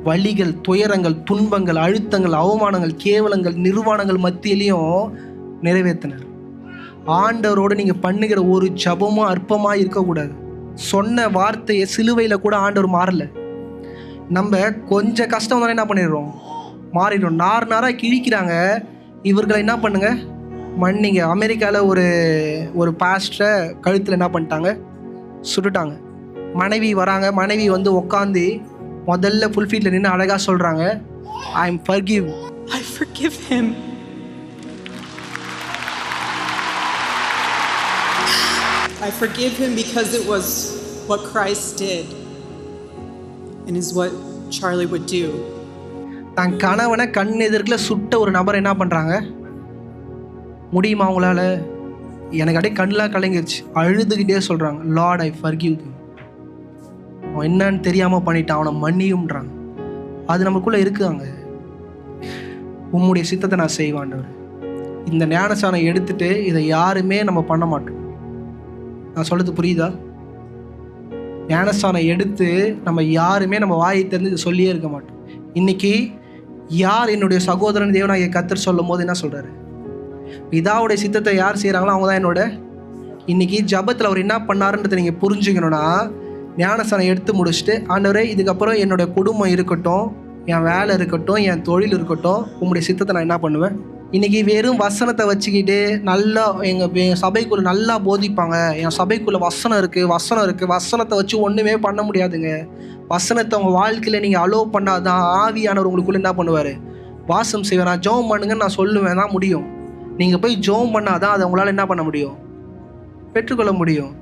வலிகள், துயரங்கள், துன்பங்கள், அழுத்தங்கள், அவமானங்கள், கேவலங்கள், நிர்வாணங்கள் மத்தியிலையும் நிறைவேற்றினார். ஆண்டவரோடு நீங்கள் பண்ணுகிற ஒரு ஜபமும் அற்பமாக இருக்கக்கூடாது. சொன்ன வார்த்தையை சிலுவையில் கூட ஆண்டவர் மாறல. நம்ம கொஞ்சம் கஷ்டம் தானே என்ன பண்ணிடுறோம், மாறிடுறோம். நாராக கிழிக்கிறாங்க. இவர்களை என்ன பண்ணுங்க, மன்னிங்க. அமெரிக்காவில் ஒரு பாஸ்டரை கழுத்தில் என்ன பண்ணிட்டாங்க, சுட்டுட்டாங்க. மனைவி வராங்க. மனைவி வந்து உட்காந்து முதல்ல ஃபுல்ஃபீல்டில் நின்று அழகாக சொல்கிறாங்க, I forgive him. I forgive him because it was what Christ did and is what Charlie would do. தன் கணவனை கண் எதிர்க்கில் சுட்ட ஒரு நபரை என்ன பண்ணுறாங்க, முடியுமா அவங்களால? எனக்கு அப்படியே கண்ணெலாம் கலங்கிருச்சு. அழுதுகிட்டே சொல்கிறாங்க, Lord, I forgive him. அவன் என்னன்னு தெரியாமல் பண்ணிட்டான், அவனை மன்னியும்ன்றாங்க. அது நமக்குள்ளே இருக்குதாங்க. உம்முடைய சித்தத்தை நான் செய்வாண்டவர். இந்த ஞானசானம் எடுத்துட்டு இதை யாருமே நம்ம பண்ண மாட்டோம். நான் சொல்கிறது புரியுதா? ஞானஸ்தானம் எடுத்து நம்ம யாருமே நம்ம வாயை திறந்து இதை சொல்லியே இருக்க மாட்டோம். இன்னைக்கு யார் என்னுடைய சகோதரன் தேவனாகிய கர்த்தர் சொல்லும் போது என்ன சொல்கிறாரு, பிதாவுடைய சித்தத்தை யார் செய்கிறாங்களோ அவங்க தான் என்னோட. இன்னைக்கு ஜபத்தில் அவர் என்ன பண்ணாருன்றதை நீங்கள் புரிஞ்சுக்கணுன்னா, ஞானஸ்தானம் எடுத்து முடிச்சுட்டு, ஆண்டவரே இதுக்கப்புறம் என்னோட குடும்பம் இருக்கட்டும், என் வேலை இருக்கட்டும், என் தொழில் இருக்கட்டும், உங்களுடைய சித்தத்தை நான் என்ன பண்ணுவேன். இன்றைக்கி வெறும் வசனத்தை வச்சுக்கிட்டு நல்லா எங்கள் சபைக்குள்ளே நல்லா போதிப்பாங்க, என் சபைக்குள்ளே வசனம் இருக்குது, வசனத்தை வச்சு ஒன்றுமே பண்ண முடியாதுங்க. வசனத்தை உங்கள் வாழ்க்கையில் நீங்கள் அலோவ் பண்ணாதான் ஆவியானவர் உங்களுக்குள்ளே என்ன பண்ணுவார், வாசம் செய்வார். நான் ஜெபம் பண்ணுங்கன்னு நான் சொல்லுவேன் தான் முடியும். நீங்கள் போய் ஜெபம் பண்ணாதான் அதை உங்களால் என்ன பண்ண முடியும், பெற்றுக்கொள்ள முடியும்.